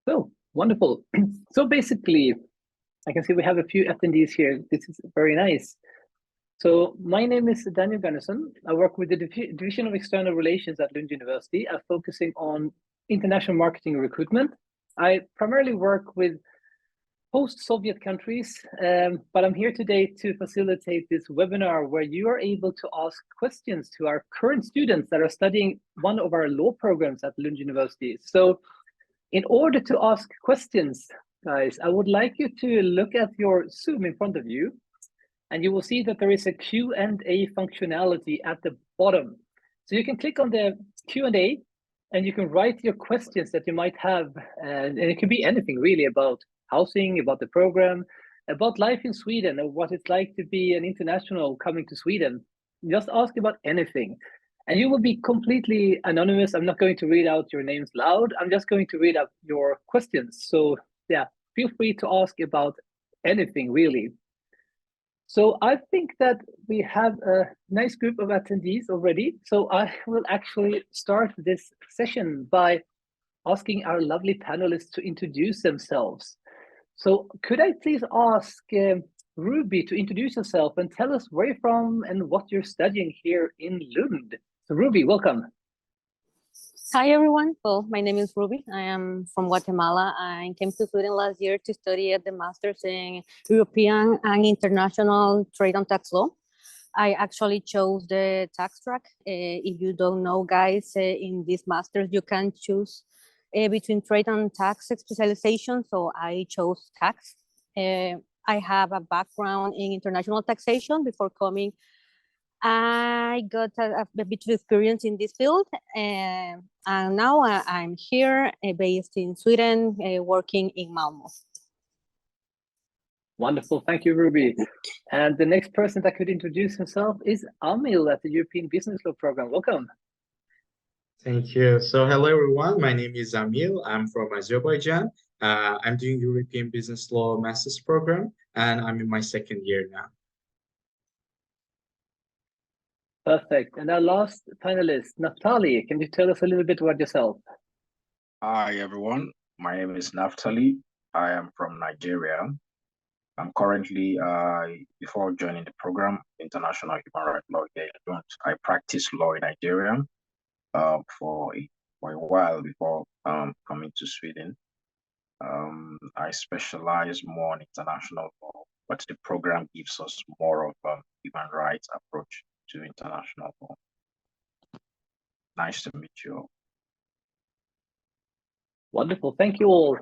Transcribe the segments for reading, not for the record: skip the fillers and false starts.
So wonderful. So basically, I can see we have a few attendees here. This is very nice. So my name is Daniel Gunnarsson. I work with the Division of External Relations at Lund University. I'm focusing on international marketing recruitment. I primarily work with post-Soviet countries, but I'm here today to facilitate this webinar where you are able to ask questions to our current students that are studying one of our law programs at Lund University. So in order to ask questions, guys, I would like you to look at your Zoom in front of you, and you will see that there is a Q&A functionality at the bottom. So you can click on the Q&A and you can write your questions that you might have, and it can be anything really about housing, about the program, about life in Sweden, or what it's like to be an international coming to Sweden. Just ask about anything. And you will be completely anonymous. I'm not going to read out your names loud. I'm just going to read out your questions. So yeah, feel free to ask about anything really. So I think that we have a nice group of attendees already. So I will actually start this session by asking our lovely panelists to introduce themselves. So could I please ask Ruby to introduce yourself and tell us where you're from and what you're studying here in Lund. So Ruby, welcome. Hi everyone. Well, my name is Ruby. I am from Guatemala. I came to Sweden last year to study at the Masters in European and International Trade and Tax Law. I actually chose the tax track. If you don't know, guys, in this Masters, you can choose between trade and tax specialization. So I chose tax. I have a background in international taxation. Before coming, I got a bit of experience in this field, and now I'm here based in Sweden, working in Malmö. Wonderful, thank you, Ruby. And the next person that could introduce himself is Amil at the European Business Law Program. Welcome. Thank you. So hello, everyone. My name is Amil. I'm from Azerbaijan. I'm doing European Business Law Master's Program, and I'm in my second year now. Perfect. And our last panelist, Natalia, can you tell us a little bit about yourself? Hi, everyone. My name is Natalia. I am from Nigeria. I'm currently, before joining the program, International Human Rights Law here. I practiced law in Nigeria for a while before coming to Sweden. I specialize more in international law, but the program gives us more of a human rights approach to international law. Nice to meet you all. Wonderful, thank you all.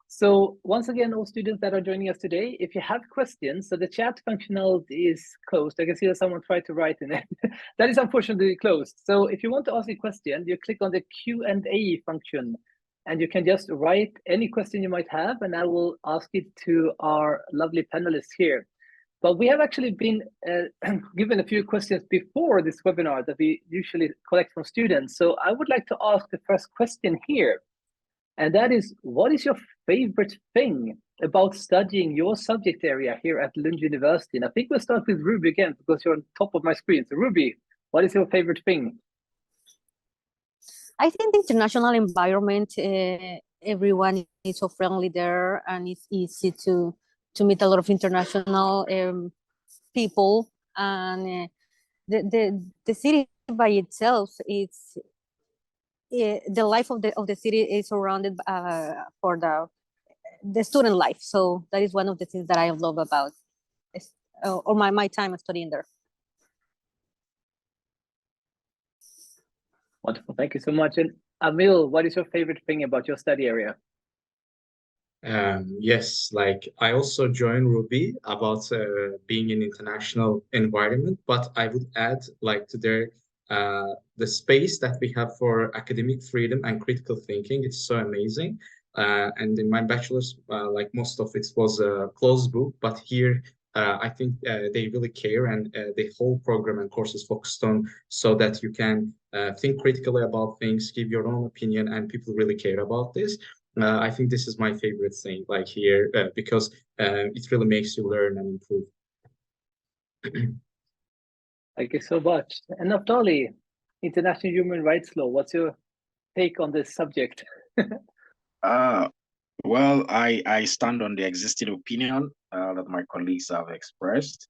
So once again, all students that are joining us today, if you have questions, so the chat functionality is closed. I can see that someone tried to write in it. That is unfortunately closed. So if you want to ask a question, you click on the Q&A function and you can just write any question you might have, and I will ask it to our lovely panelists here. But we have actually been given a few questions before this webinar that we usually collect from students. So I would like to ask the first question here. And that is, what is your favorite thing about studying your subject area here at Lund University? And I think we'll start with Ruby again, because you're on top of my screen. So Ruby, what is your favorite thing? I think the international environment, everyone is so friendly there, and it's easy to meet a lot of international people. And the city by itself, it's the life of the city is surrounded for the student life. So that is one of the things that I love about or my time studying there. Wonderful, thank you so much. And Amil, what is your favorite thing about your study area? Yes, like I also joined Ruby about being in international environment, but I would add like to the space that we have for academic freedom and critical thinking. It's so amazing. And in my bachelor's, like most of it was a closed book, but here I think they really care, and the whole program and courses focused on so that you can think critically about things, give your own opinion, and people really care about this. I think this is my favorite thing, like here, because it really makes you learn and improve. Thank you so much. And Natalia, international human rights law, what's your take on this subject? Well, I stand on the existing opinion that my colleagues have expressed.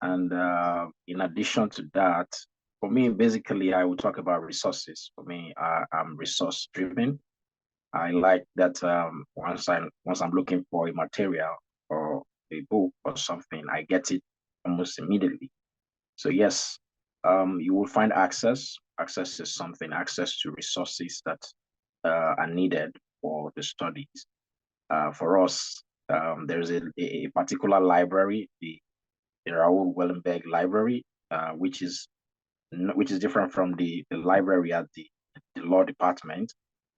And in addition to that, for me, basically, I will talk about resources. For me, I'm resource driven. I like that once I'm looking for a material or a book or something, I get it almost immediately. So yes, you will find access. Access is something, access to resources that are needed for the studies. For us, there's a particular library, the Raoul Wellenberg Library, which is different from the library at the law department.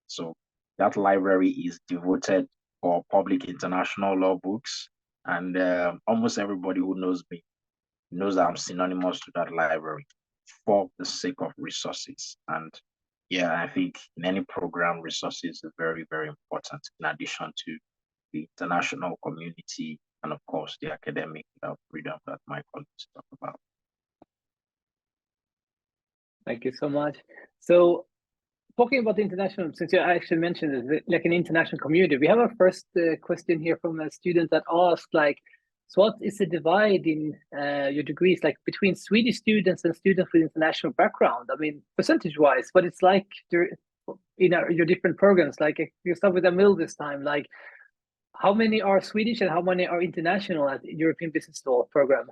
So that library is devoted for public international law books, and almost everybody who knows me knows that I'm synonymous to that library for the sake of resources. And yeah, I think in any program, resources are very, very important in addition to the international community and of course the academic freedom that my colleagues talk about. Thank you so much. So talking about the international, since you actually mentioned it, like an international community, we have our first question here from a student that asked, like, so what is the divide in your degrees, like between Swedish students and students with international background? I mean, percentage-wise, but it's like in your different programs. Like, if you start with Amil this time, like, how many are Swedish and how many are international at European Business Law program?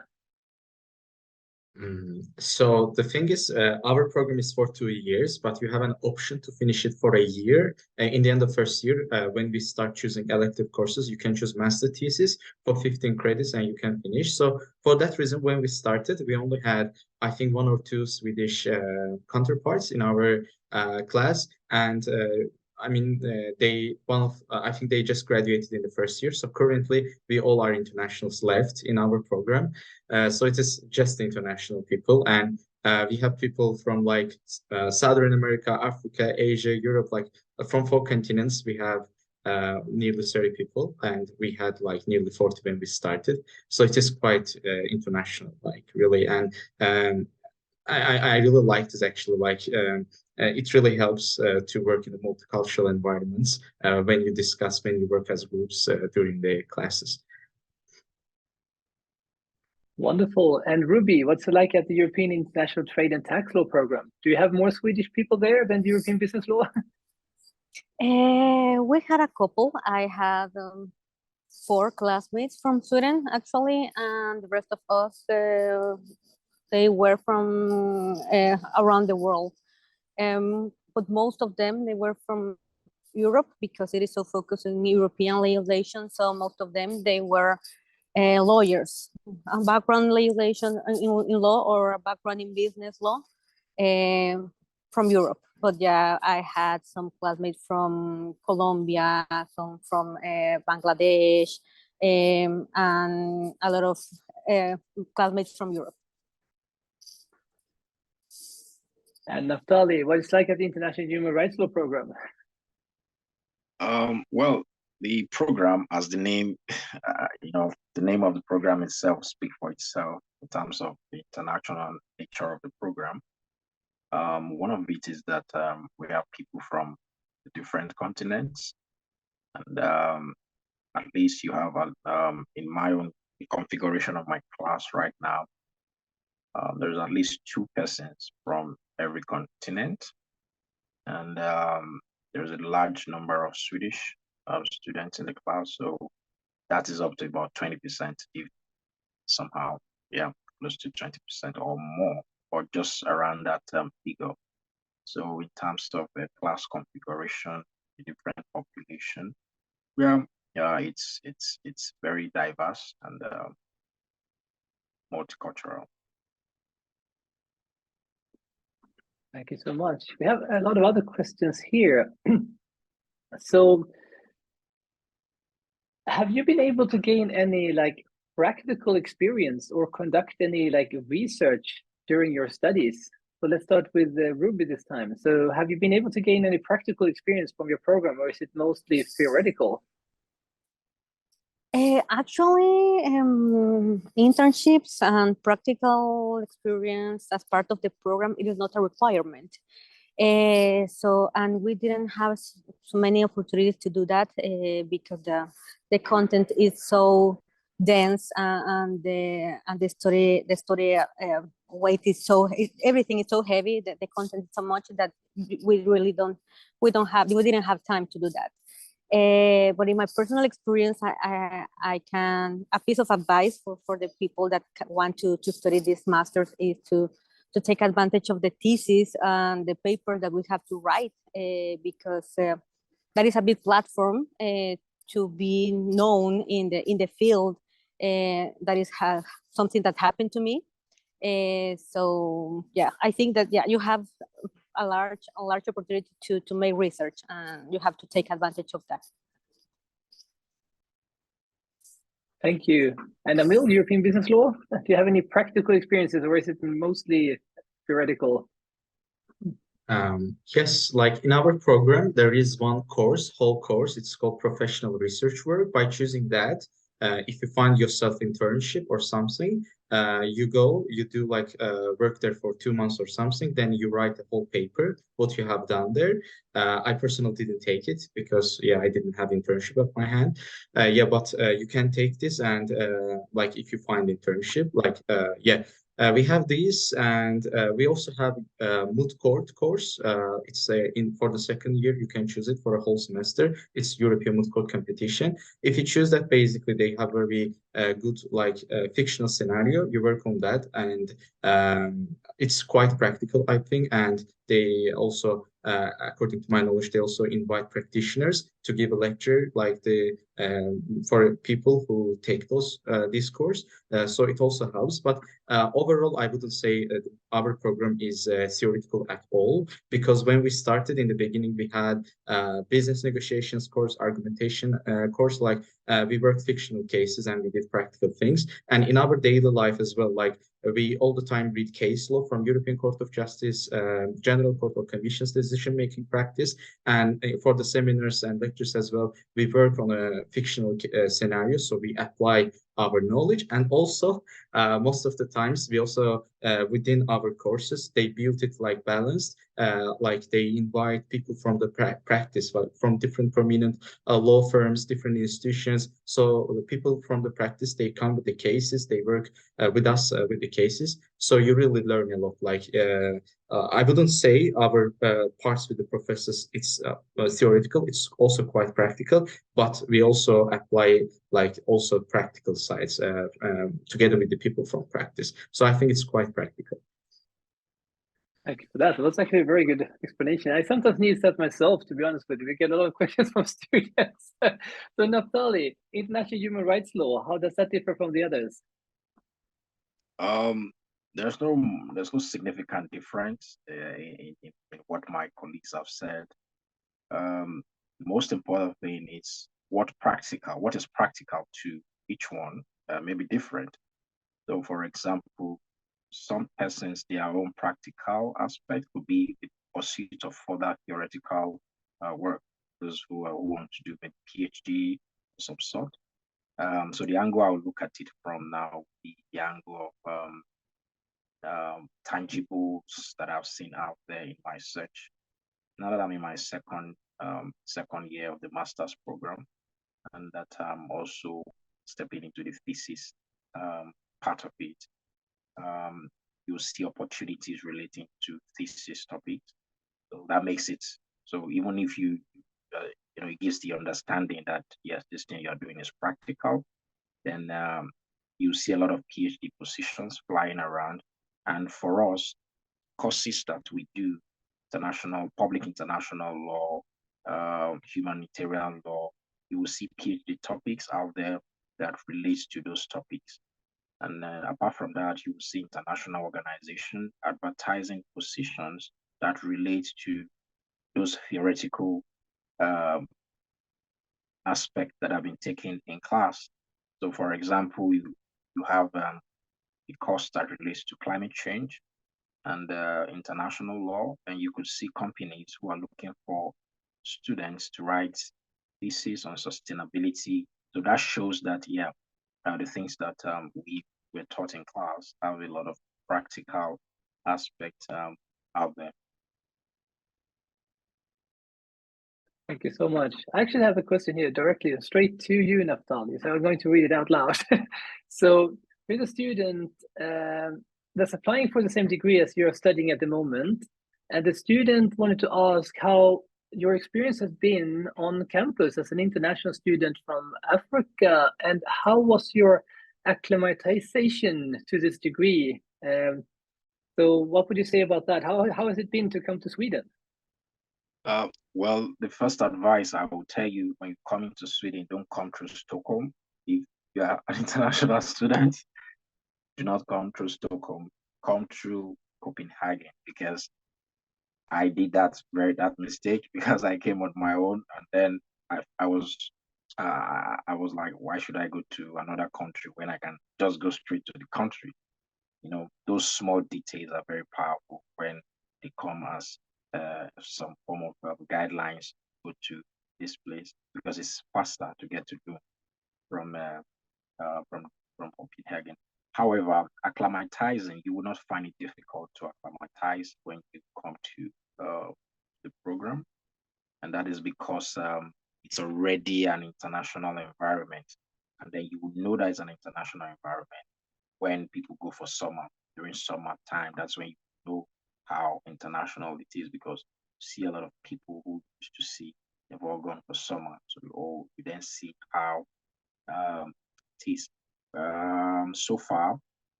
So the thing is, our program is for 2 years, but you have an option to finish it for a year. In the end of first year, when we start choosing elective courses, you can choose master thesis for 15 credits and you can finish. So for that reason, when we started, we only had, I think, 1 or 2 Swedish counterparts in our class. And I mean, I think they just graduated in the first year. So currently, we all are internationals left in our program. So it is just international people, and we have people from like Southern America, Africa, Asia, Europe, like from 4 continents. We have nearly 30 people, and we had like nearly 40 when we started. So it is quite international, like really. And I really like this actually. Like it really helps to work in the multicultural environments when you work as groups during the classes. Wonderful. And Ruby, what's it like at the European International Trade and Tax Law program? Do you have more Swedish people there than the European Business Law? We had a couple. I had 4 classmates from Sweden, actually, and the rest of us, they were from around the world. But most of them, they were from Europe because it is so focused on European legislation. So most of them, they were lawyers, a background legislation in law or a background in business law from Europe. But yeah, I had some classmates from Colombia, some from Bangladesh, and a lot of classmates from Europe. And Natalia, what it's like at the International Human Rights Law program? Well, the program, as the name, the name of the program itself speaks for itself in terms of the international nature of the program. One of it is that we have people from the different continents, and at least you have in my own configuration of my class right now, there's at least 2 persons from every continent, and there's a large number of Swedish students in the class, so that is up to about 20%, if somehow, yeah, close to 20% or more, or just around that figure. So in terms of the class configuration, the different population, yeah, it's very diverse and multicultural. Thank you so much. We have a lot of other questions here. So have you been able to gain any like practical experience or conduct any like research during your studies? So let's start with Ruby this time. So have you been able to gain any practical experience from your program, or is it mostly theoretical? Actually, internships and practical experience as part of the program, it is not a requirement. And we didn't have so many opportunities to do that because the content is so dense, and the story weight is everything is so heavy, that the content is so much that we didn't have time to do that. But in my personal experience, I can, a piece of advice for the people that want to study this master's is to take advantage of the thesis and the paper that we have to write, because that is a big platform to be known in the field. That is something that happened to me. So yeah, I think that you have a large opportunity to make research, and you have to take advantage of that. Thank you. And Amil, European business law, do you have any practical experiences, or is it mostly theoretical? Yes, like in our program, there is one whole course. It's called professional research work. By choosing that, if you find yourself internship or something, you do like work there for 2 months or something, then you write a whole paper, what you have done there. I personally didn't take it because, yeah, I didn't have internship at my hand. Yeah, but you can take this, and like if you find internship, like, yeah, we have these, and we also have a moot court course. It's for the second year, you can choose it for a whole semester. It's European moot court competition. If you choose that, basically they have very good like fictional scenario. You work on that, and it's quite practical, I think. And they also, according to my knowledge, they also invite practitioners to give a lecture, like for people who take this course. So it also helps. But overall, I wouldn't say our program is theoretical at all, because when we started in the beginning, we had business negotiations course, argumentation course, like we worked fictional cases and we did practical things. And in our daily life as well, like we all the time read case law from European Court of Justice, General Court of Commission's decision-making practice. And for the seminars and lectures as well, we work on a fictional scenario. So we apply our knowledge. And also, most of the times, we also, within our courses, they build it like balanced. Like they invite people from the practice, from different prominent law firms, different institutions. So the people from the practice, they come with the cases, they work with us with the cases. So you really learn a lot. Like I wouldn't say our parts with the professors, it's theoretical. It's also quite practical, but we also apply like also practical sides together with the people from practice. So I think it's quite practical. Thank you for that. That's actually a very good explanation. I sometimes need that myself, to be honest with you. We get a lot of questions from students. So Natalia, international human rights law, how does that differ from the others? There's no significant difference in what my colleagues have said. Most important thing is what is practical to each one may be different. So, for example, some persons, their own practical aspect could be the pursuit of further theoretical work. Those who want to do a PhD of some sort. So the angle I will look at it from now, the angle of tangibles that I've seen out there in my search. Now that I'm in my second year of the master's program, and that I'm also stepping into the thesis part of it, you'll see opportunities relating to thesis topics. So that makes it so even if you it gives the understanding that yes, this thing you're doing is practical, then you see a lot of PhD positions flying around. And for us, courses that we do, public international law, humanitarian law, you will see PhD topics out there that relates to those topics. And apart from that, you will see international organization advertising positions that relate to those theoretical aspects that have been taken in class. So, for example, you have a course that relates to climate change and international law, and you could see companies who are looking for students to write thesis on sustainability. So that shows that, yeah, the things that we were taught in class have a lot of practical aspects out there. Thank you so much. I actually have a question here directly straight to you, Natalia. So I'm going to read it out loud. So here's a student that's applying for the same degree as you're studying at the moment. And the student wanted to ask how your experience has been on campus as an international student from Africa, and how was your acclimatization to this degree? So what would you say about that? How has it been to come to Sweden? Well, the first advice I will tell you when you come into Sweden, don't come through Stockholm. If you are an international student, do not come through Stockholm. Come through Copenhagen, because I did that mistake because I came on my own, and then I was like, why should I go to another country when I can just go straight to the country? You know, those small details are very powerful when they come as some form of guidelines to go to this place, because it's faster to get to do from Copenhagen. However, acclimatizing, you will not find it difficult to acclimatize when you come to the program, and that is because it's already an international environment, and then you will know that it's an international environment when people go for summer. During summer time, that's when you know how international it is, because you see a lot of people who used to see, they've all gone for summer, so you then see how it is. So far,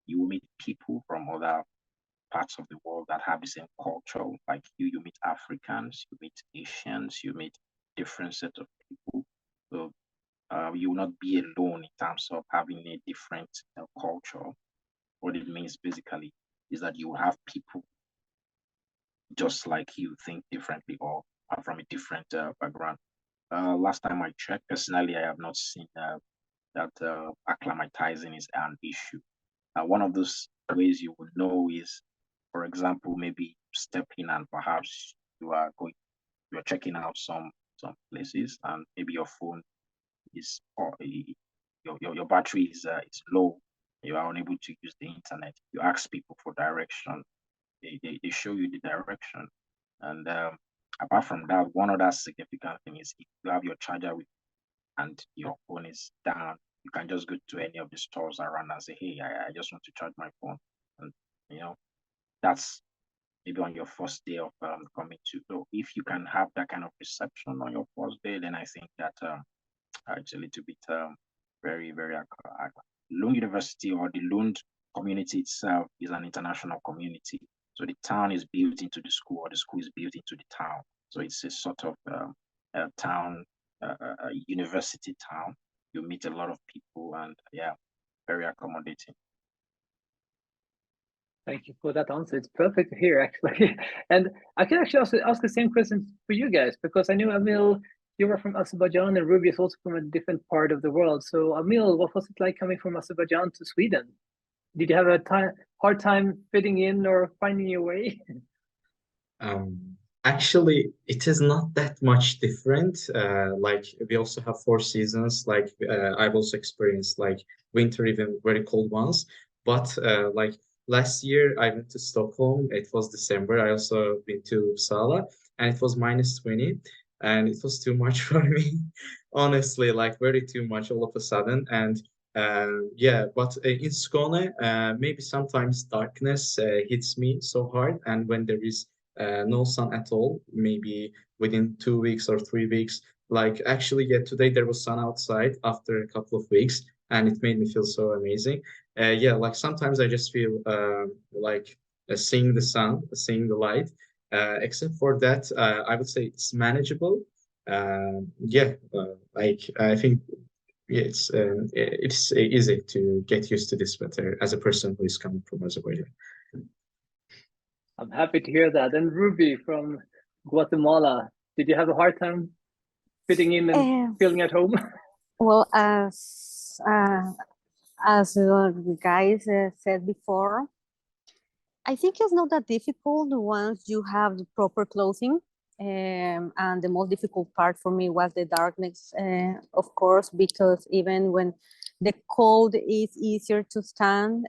you will meet people from other parts of the world that have the same culture. Like you meet Africans, you meet Asians, you meet different set of people. So you will not be alone in terms of having a different culture. What it means basically is that you will have people just like you, think differently, or are from a different background. Last time I checked, personally, I have not seen that acclimatizing is an issue. One of those ways you will know is, for example, maybe step in and perhaps you're checking out some places, and maybe your phone is, or your battery is low. You are unable to use the internet. You ask people for direction. They show you the direction. And apart from that, one other significant thing is, if you have your charger with and your phone is down, you can just go to any of the stores around and say, hey, I just want to charge my phone. And, that's maybe on your first day of coming to. So if you can have that kind of perception on your first day, then I think that it's a little bit very, very Lund University, or the Lund community itself, is an international community. So the town is built into the school, or the school is built into the town. So it's a sort of a town, a university town. You meet a lot of people, and yeah, very accommodating. Thank you for that answer. It's perfect to hear, actually. And I can actually also ask the same question for you guys, because I knew, Amil, you were from Azerbaijan, and Ruby is also from a different part of the world. So Amil, what was it like coming from Azerbaijan to Sweden? Did you have a hard time fitting in or finding your way? Actually, it is not that much different. Like we also have 4 seasons. Like I've also experienced like winter, even very cold ones. But like last year, I went to Stockholm. It was December. I also been to Uppsala, and it was -20, and it was too much for me, honestly. Like very too much all of a sudden. And yeah, but in Skåne, maybe sometimes darkness hits me so hard, and when there is no sun at all, maybe within 2 weeks or 3 weeks. Like actually, yeah, today there was sun outside after a couple of weeks, and it made me feel so amazing. Yeah, like sometimes I just feel like seeing the sun, seeing the light. Except for that, I would say it's manageable. Yeah, like I think it's easy to get used to this weather as a person who is coming from Azerbaijan. I'm happy to hear that. And Ruby from Guatemala, did you have a hard time fitting in and feeling at home? Well, as the guys said before, I think it's not that difficult once you have the proper clothing. And the most difficult part for me was the darkness, of course, because even when the cold is easier to stand,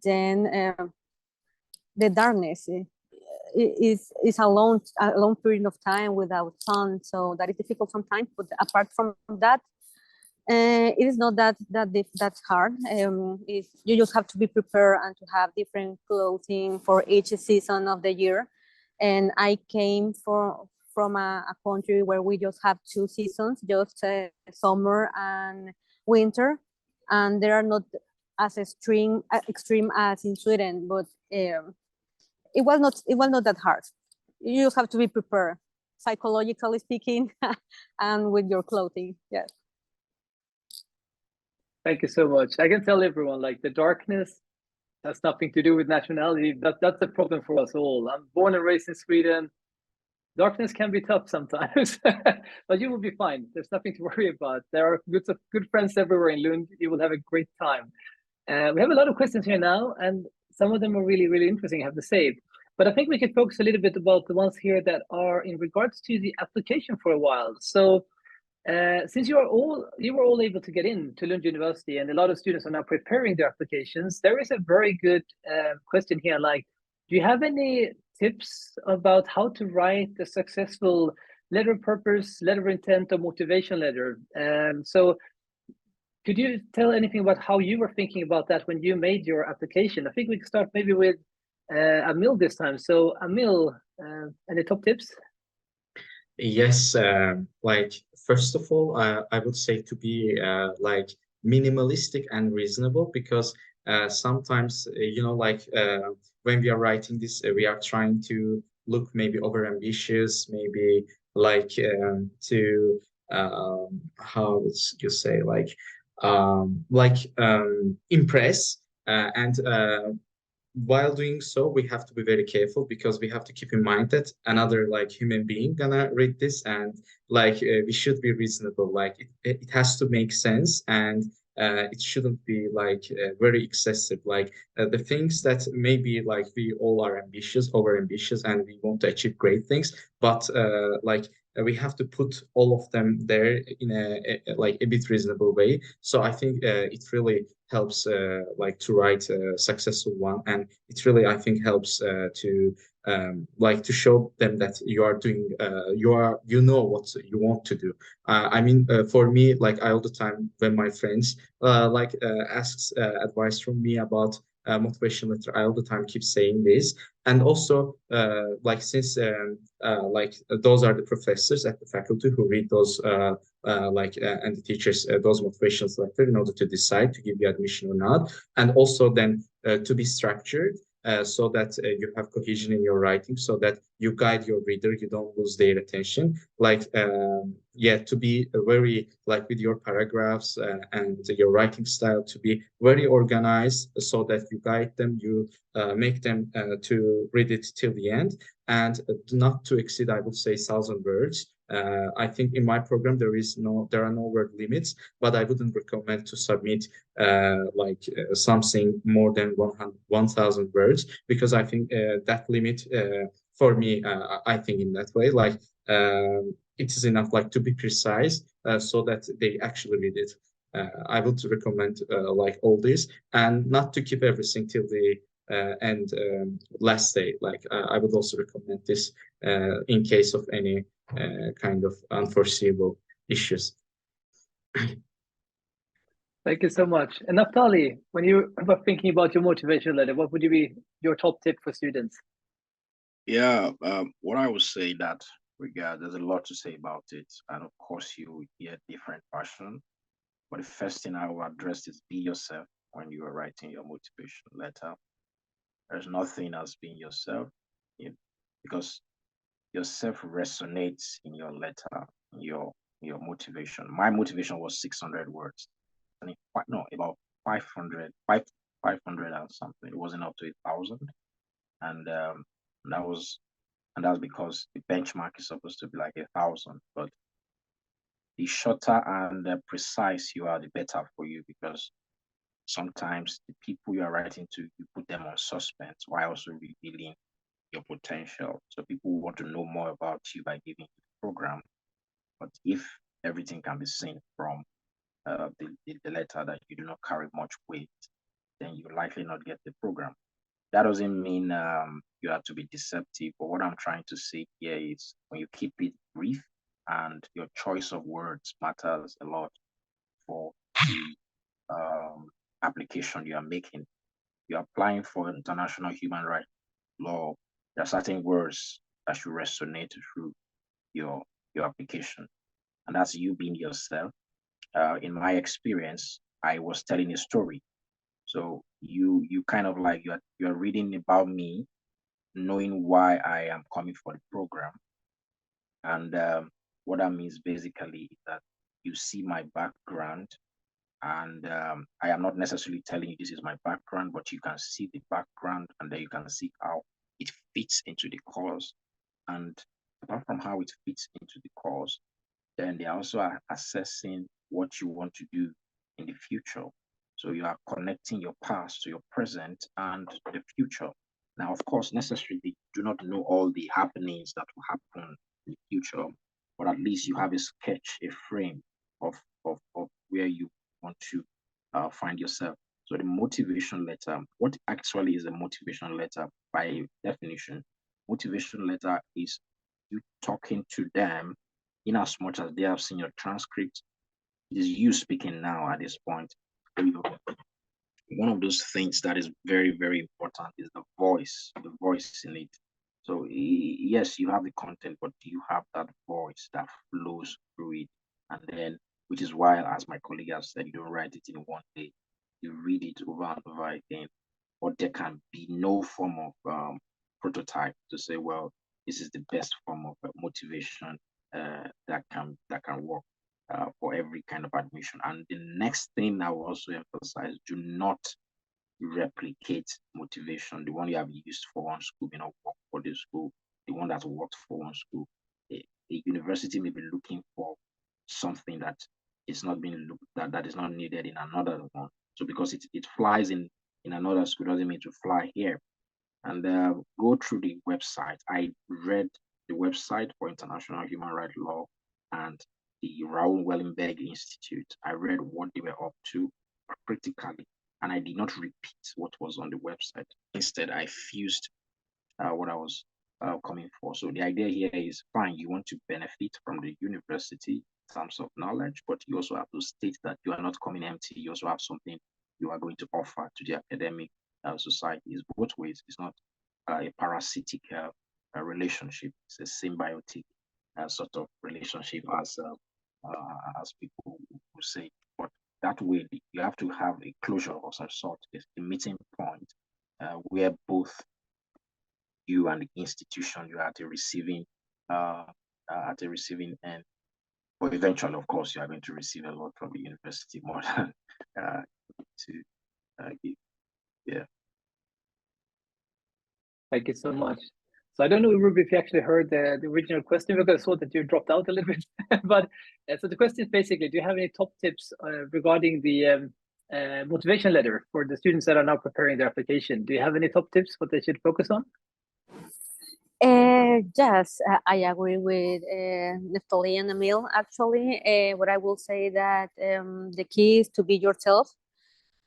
then the darkness is a long period of time without sun, so that is difficult sometimes. But apart from that, it is not that's hard. You just have to be prepared and to have different clothing for each season of the year. And I came from a country where we just have two seasons, just summer and winter, and they are not as extreme as in Sweden, but it was not that hard. You just have to be prepared, psychologically speaking, and with your clothing. Yes. Thank you so much. I can tell everyone, like, the darkness has nothing to do with nationality. That's a problem for us all. I'm born and raised in Sweden. Darkness can be tough sometimes, but you will be fine. There's nothing to worry about. There are good friends everywhere in Lund. You will have a great time. We have a lot of questions here now, and some of them are really, really interesting, I have to say. But I think we could focus a little bit about the ones here that are in regards to the application for a while. So since you were all able to get in to Lund University, and a lot of students are now preparing their applications, there is a very good question here. Like, do you have any tips about how to write a successful letter of purpose, letter of intent, or motivation letter? So could you tell anything about how you were thinking about that when you made your application? I think we can start maybe with Amil this time. So Amil, any top tips? Yes, like first of all, I would say to be like minimalistic and reasonable, because sometimes like when we are writing this, we are trying to look maybe over ambitious, maybe like to how would you say, like impress, and while doing so, we have to be very careful, because we have to keep in mind that another like human being gonna read this, and like we should be reasonable. Like it has to make sense, and it shouldn't be like very excessive. Like the things that maybe like we all are ambitious, over ambitious, and we want to achieve great things, but like we have to put all of them there in like a bit reasonable way. So I think it really helps like to write a successful one, and it really, I think, helps to like to show them that you are doing you know what you want to do. I mean, for me, like I all the time when my friends like asks advice from me about motivation letter, I all the time keep saying this. And also like since like those are the professors at the faculty who read those and the teachers those motivational letter in order to decide to give you admission or not, and also then to be structured so that you have cohesion in your writing, so that you guide your reader, you don't lose their attention. Like yeah, to be very like with your paragraphs and your writing style to be very organized, so that you guide them, you make them to read it till the end, and not to exceed, I would say, 1,000 words. I think in my program there are no word limits, but I wouldn't recommend to submit something more than 1,000 words, because I think that limit for me, I think in that way, like it is enough like to be precise so that they actually read it. I would recommend like all this, and not to keep everything till the end last day. Like I would also recommend this in case of any kind of unforeseeable issues. Thank you so much. And Natalia, when you were thinking about your motivation letter, what would be your top tip for students? Yeah, what I would say that there's a lot to say about it, and of course you hear different versions. But the first thing I will address is be yourself when you are writing your motivation letter. There's nothing as being yourself, because yourself resonates in your letter, your motivation. My motivation was 600 words. And about 500 and something. It wasn't up to 1,000. And that's because the benchmark is supposed to be like 1,000. But the shorter and precise you are, the better for you, because sometimes the people you are writing to, you put them on suspense while also revealing your potential. So people want to know more about you by giving you the program. But if everything can be seen from the letter that you do not carry much weight, then you likely not get the program. that doesn't mean you have to be deceptive. But what I'm trying to say here is when you keep it brief and your choice of words matters a lot for the application you are making. You're applying for international human rights law. There are certain words that should resonate through your application, and that's you being yourself. In my experience, I was telling a story. So you kind of like you're reading about me, knowing why I am coming for the program. And what that means basically is that you see my background, and I am not necessarily telling you this is my background, but you can see the background, and then you can see how it fits into the course. And apart from how it fits into the course, then they are also assessing what you want to do in the future. So you are connecting your past to your present and the future. Now, of course, necessarily you do not know all the happenings that will happen in the future, but at least you have a sketch, a frame of where you want to find yourself. So the motivation letter, what actually is a motivation letter by definition? Motivation letter is you talking to them in as much as they have seen your transcript. It is you speaking now at this point. One of those things that is very, very important is the voice in it. So yes, you have the content, but you have that voice that flows through it. And then, which is why, as my colleague has said, you don't write it in one day. You read it over and over again. But there can be no form of prototype to say, well, this is the best form of motivation that can work for every kind of admission. And the next thing I will also emphasize: do not replicate motivation. The one you have used for one school may not work for the school. The one that worked for one school, a university may be looking for something that is not being looked that is not needed in another one. So because it flies in another school doesn't mean to fly here. And go through the website. I read the website for international human rights law and the Raoul Wellenberg Institute. I read what they were up to critically, and I did not repeat what was on the website. Instead, I fused what I was coming for. So the idea here is, fine, you want to benefit from the university in terms of knowledge, but you also have to state that you are not coming empty. You also have something you are going to offer to the academic society. It's both ways. It's not a parasitic relationship. It's a symbiotic sort of relationship, as people will say. But that way, you have to have a closure of some sort. It's a meeting point where both you and the institution, you are at a receiving end. But eventually, of course, you are going to receive a lot from the university, more than to give. Yeah. Thank you so much. So I don't know, Ruby, if you actually heard the original question, because I saw that you dropped out a little bit. But so the question is basically, do you have any top tips regarding the motivation letter for the students that are now preparing their application? Do you have any top tips what they should focus on? Yes, I agree with Natalia and Amil. Actually, what I will say that the key is to be yourself,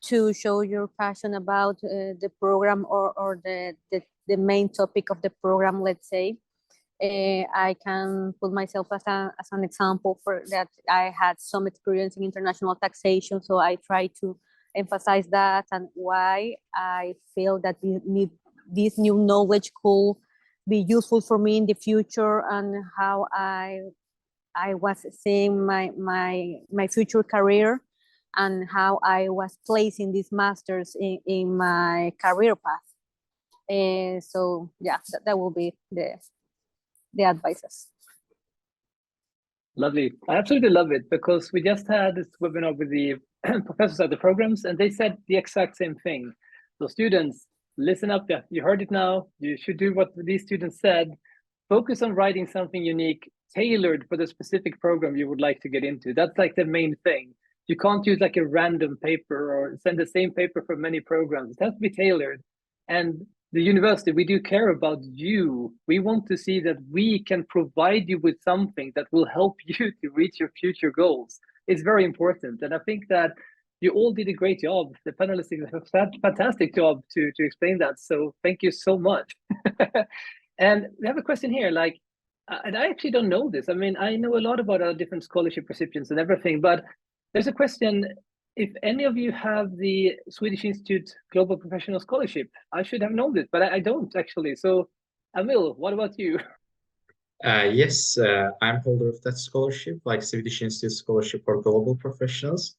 to show your passion about the program or the main topic of the program, let's say. I can put myself as an example for that. I had some experience in international taxation, so I try to emphasize that and why I feel that this new knowledge could be useful for me in the future, and how I was seeing my future career, and how I was placing these masters in my career path. So yeah, that will be the advices. Lovely. I absolutely love it, because we just had this webinar with the professors at the programs, and they said the exact same thing. So students, listen up. Yeah, you heard it now. You should do what these students said. Focus on writing something unique, tailored for the specific program you would like to get into. That's like the main thing. You can't use like a random paper or send the same paper for many programs. It has to be tailored. And the university, we do care about you. We want to see that we can provide you with something that will help you to reach your future goals. It's very important. And I think that you all did a great job. The panelists did a fantastic job to explain that. So thank you so much. And we have a question here, like, and I actually don't know this. I mean, I know a lot about our different scholarship recipients and everything, but there's a question, if any of you have the Swedish Institute Global Professional Scholarship. I should have known this, but I don't actually. So Amil, what about you? Yes, I'm holder of that scholarship, like Swedish Institute Scholarship for Global Professionals.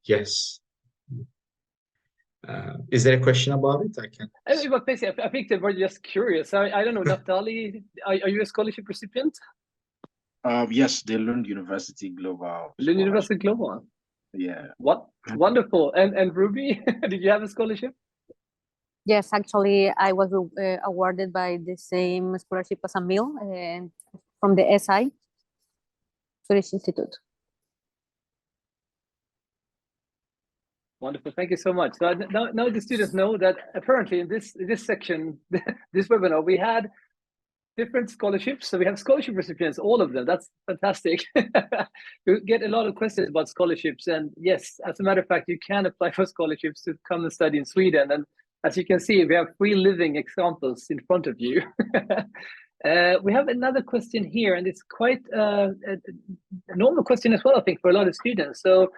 Yes. Is there a question about it? I can. But basically, I think they were just curious. I don't know, Natalia, are you a scholarship recipient? Yes, the Lund University Global. Lund University Global. Yeah. What wonderful. And Ruby, did you have a scholarship? Yes, actually, I was awarded by the same scholarship as Amil and from the SI, Swedish Institute. Wonderful, thank you so much. So now the students know that apparently in this section, this webinar, we had different scholarships. So we have scholarship recipients, all of them. That's fantastic. You get a lot of questions about scholarships. And yes, as a matter of fact, you can apply for scholarships to come and study in Sweden. And as you can see, we have 3 living examples in front of you. We have another question here, and it's quite a normal question as well, I think, for a lot of students. So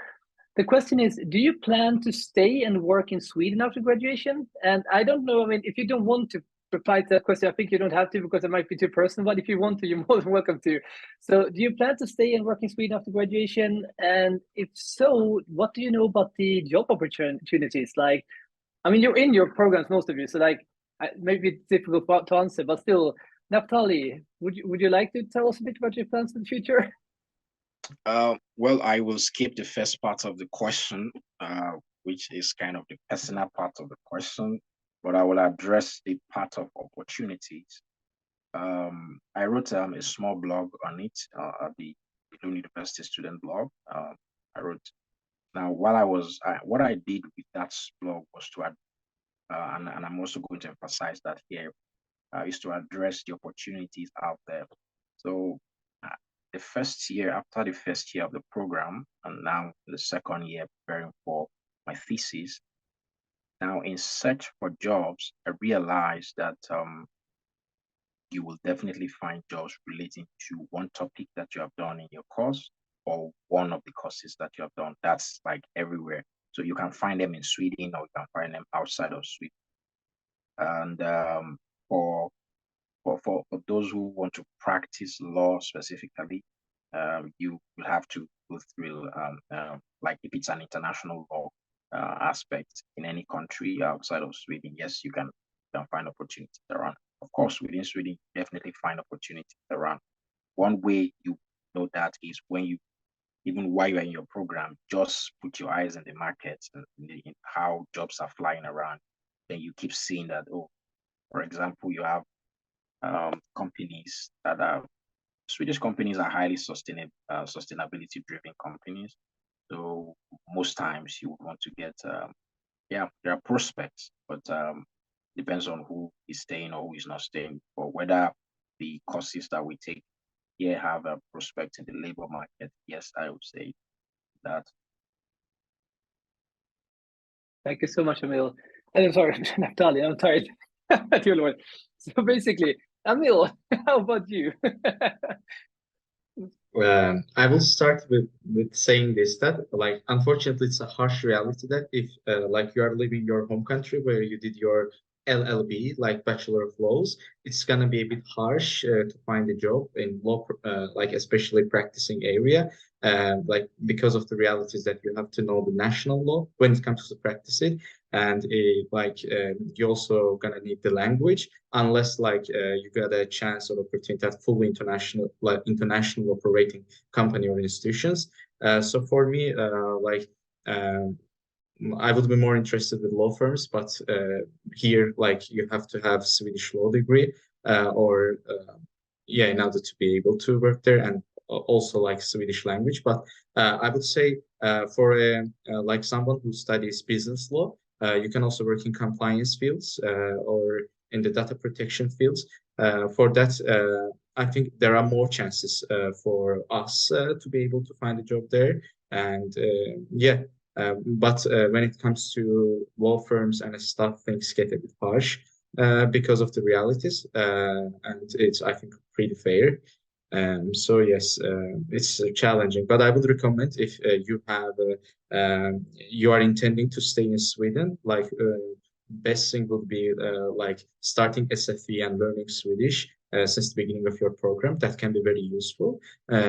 the question is, do you plan to stay and work in Sweden after graduation? And I don't know, I mean, if you don't want to reply to that question, I think you don't have to, because it might be too personal, but if you want to, you're more than welcome to. So do you plan to stay and work in Sweden after graduation? And if so, what do you know about the job opportunities? Like, I mean, you're in your programs, most of you, so like, maybe it's difficult to answer, but still, Natalia, would you like to tell us a bit about your plans for the future? Well, I will skip the first part of the question, which is kind of the personal part of the question, but I will address the part of opportunities. I wrote a small blog on it, at the Lund University student blog. I wrote. Now, what I did with that blog was to, and I'm also going to emphasize that here, is to address the opportunities out there. So the first year, after the first year of the program, and now the second year preparing for my thesis, now in search for jobs, I realized that you will definitely find jobs relating to one topic that you have done in your course, or one of the courses that you have done. That's like everywhere. So you can find them in Sweden, or you can find them outside of Sweden. And for those who want to practice law specifically, you will have to go through, like if it's an international law aspect in any country outside of Sweden, yes, you can find opportunities around. Of course, within Sweden, you definitely find opportunities around. One way you know that is when you, even while you're in your program, just put your eyes in the market and in how jobs are flying around. Then you keep seeing that, oh, for example, you have companies that are, Swedish companies are highly sustainability driven companies. So most times you would want to get, there are prospects, but depends on who is staying or who is not staying, or whether the courses that we take here have a prospect in the labor market. Yes, I would say that. Thank you so much, Amil. I'm sorry, Natalia, I'm tired. Dear Lord. So basically, Amil, how about you? I will start with saying this, that like unfortunately it's a harsh reality that if like you are leaving your home country where you did your LLB, like Bachelor of Laws, it's gonna be a bit harsh to find a job in law, like especially practicing area, like because of the realities that you have to know the national law when it comes to practice it, and you also gonna need the language, unless like you got a chance or opportunity at fully international operating company or institutions. So for me, I would be more interested with law firms, but here, like, you have to have Swedish law degree, in order to be able to work there, and also like Swedish language. But I would say for like someone who studies business law, you can also work in compliance fields or in the data protection fields. For that, I think there are more chances for us to be able to find a job there. And But when it comes to law firms and stuff, things get a bit harsh because of the realities, and it's, I think, pretty fair. So yes, it's challenging, but I would recommend if you are intending to stay in Sweden, like best thing would be like starting SFE and learning Swedish since the beginning of your program. That can be very useful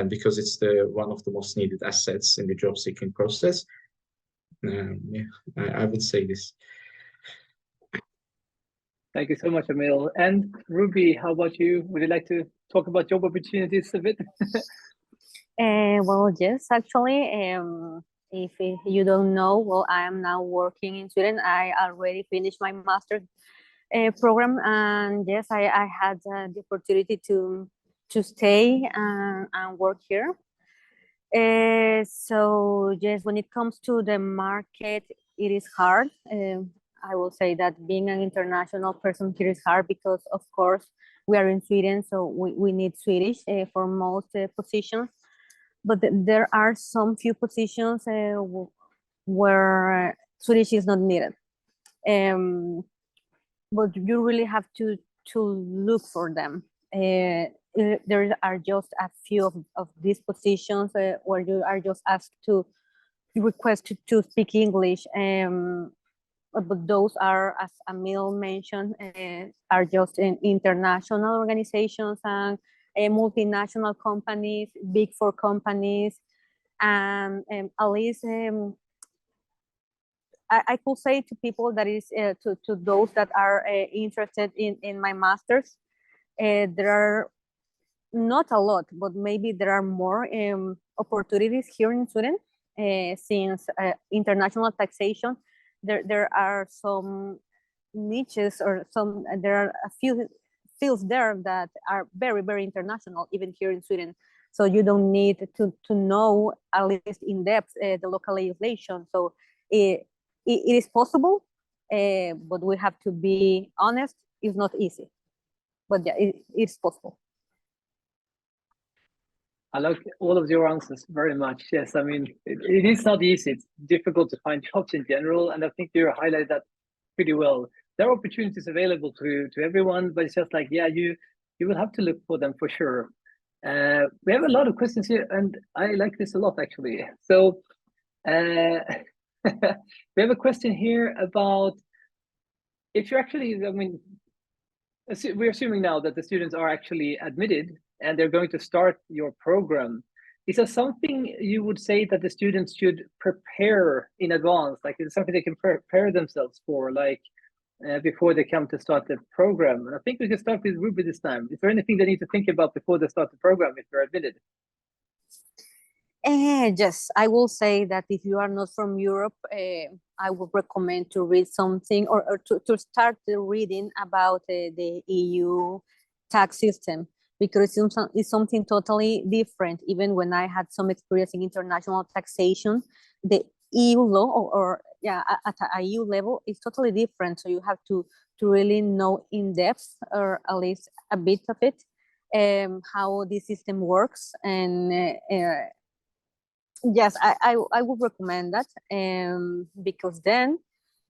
because it's the one of the most needed assets in the job seeking process. Yeah, I would say this. Thank you so much, Amil. And Ruby, how about you? Would you like to talk about job opportunities a bit? Well, yes, actually, if you don't know, well, I am now working in Sweden. I already finished my master's program, and yes, I had the opportunity to stay and work here. So yes, when it comes to the market, it is hard. I will say that being an international person here is hard because, of course, we are in Sweden, so we need Swedish for most positions. But there are some few positions where Swedish is not needed. But you really have to look for them. There are just a few of these positions where you are just asked to request to speak English. But those are, as Amil mentioned, are just in international organizations and multinational companies, big four companies, and at least I could say to people that is to those that are interested in my master's, there are not a lot, but maybe there are more opportunities here in Sweden since international taxation. There are some niches or there are a few fields there that are very, very international, even here in Sweden. So you don't need to know at least in depth the local legislation. So it is possible, but we have to be honest, it's not easy. But yeah, it's possible. I like all of your answers very much. Yes, I mean, it is not easy. It's difficult to find jobs in general. And I think you highlighted that pretty well. There are opportunities available to everyone, but it's just like, yeah, you will have to look for them for sure. We have a lot of questions here, and I like this a lot, actually. So we have a question here about if you're actually, I mean, we're assuming now that the students are actually admitted and they're going to start your program. Is there something you would say that the students should prepare in advance? Like, is it something they can prepare themselves for, like before they come to start the program? And I think we can start with Ruby this time. Is there anything they need to think about before they start the program if they're admitted? Yes, I will say that if you are not from Europe, I would recommend to read something or to start reading about the EU tax system, because it's something totally different. Even when I had some experience in international taxation, the EU law or at a EU level is totally different. So you have to really know in depth, or at least a bit of it, how the system works. And yes, I would recommend that, because then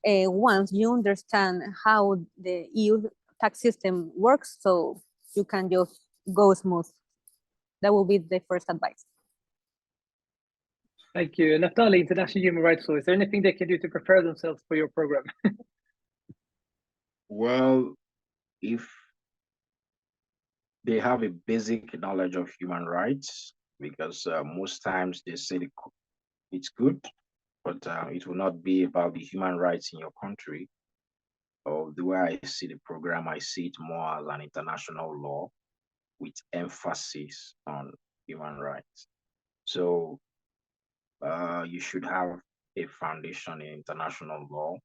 once you understand how the EU tax system works, so you can just go smooth. That will be the first advice. Thank you. Natalia, International Human Rights Law, is there anything they can do to prepare themselves for your program? Well, if they have a basic knowledge of human rights, because most times they say it's good, but it will not be about the human rights in your country. Or the way I see the program, I see it more as an international law with emphasis on human rights. So you should have a foundation in international law,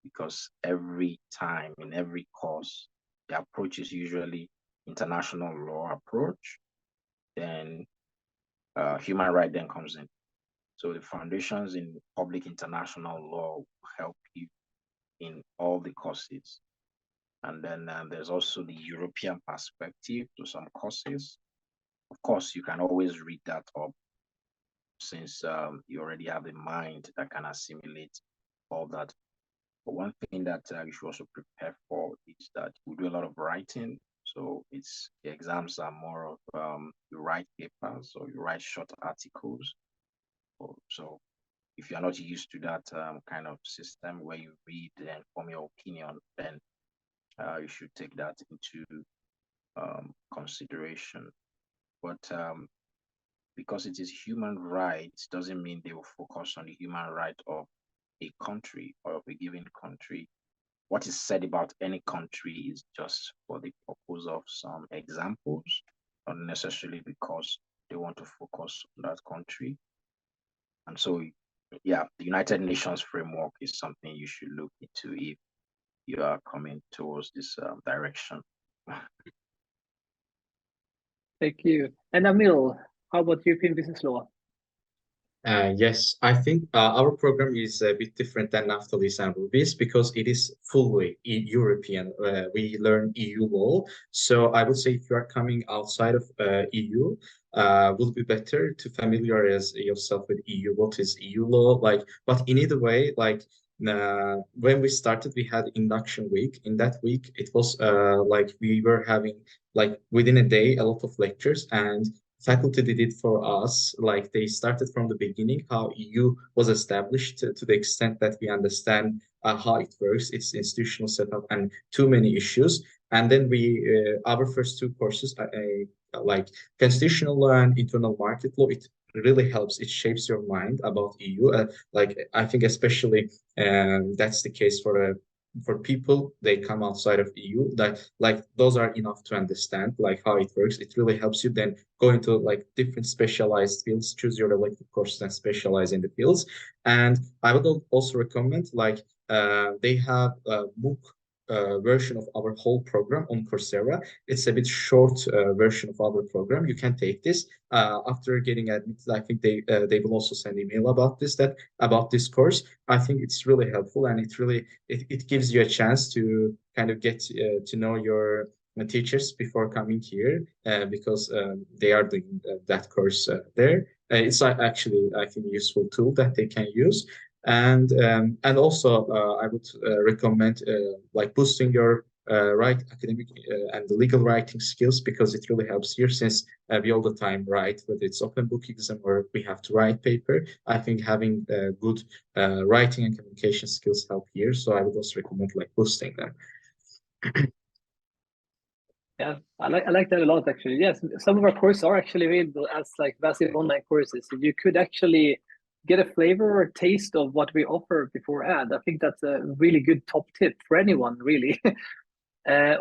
because every time in every course, the approach is usually international law approach, then human right then comes in. So the foundations in public international law will help you in all the courses. And then there's also the European perspective to some courses. Of course, you can always read that up. since you already have a mind that can assimilate all that. But one thing that you should also prepare for is that we do a lot of writing. So the exams are more of you write papers or you write short articles. So if you're not used to that kind of system where you read and form your opinion, then you should take that into consideration. But because it is human rights, doesn't mean they will focus on the human right of a country or of a given country. What is said about any country is just for the purpose of some examples, not necessarily because they want to focus on that country. And so, yeah, the United Nations framework is something you should look into if you are coming towards this direction. Thank you. And Amil, how about European business law? Yes, I think our program is a bit different than Naftali's and Ruby's because it is fully European. We learn EU law. So I would say if you are coming outside of EU, would be better to familiarize yourself with EU. What is EU law like? But in either way, like when we started, we had induction week. In that week, it was like we were having like within a day a lot of lectures, and faculty did it for us. Like they started from the beginning, how EU was established to the extent that we understand how it works, its institutional setup, and too many issues. And then our first two courses, like constitutional law and internal market law, it really helps. It shapes your mind about EU. Like I think especially that's the case for people they come outside of EU, that like those are enough to understand like how it works. It really helps you then go into like different specialized fields, choose your elective courses and specialize in the fields. And I would also recommend like they have a MOOC version of our whole program on Coursera. It's a bit short version of our program. You can take this after getting admitted. I think they will also send email about this course. I think it's really helpful, and it gives you a chance to kind of get to know your teachers before coming here because they are doing that course there. It's actually, I think, a useful tool that they can use. And also I would recommend like boosting your right academic and the legal writing skills, because it really helps here, since we all the time write, whether it's open book exam or we have to write paper. I think having good writing and communication skills help here. So I would also recommend like boosting them. Yeah, I like that a lot actually. Yes, some of our courses are actually available as like massive online courses. So you could actually get a flavor or taste of what we offer beforehand. I think that's a really good top tip for anyone, really.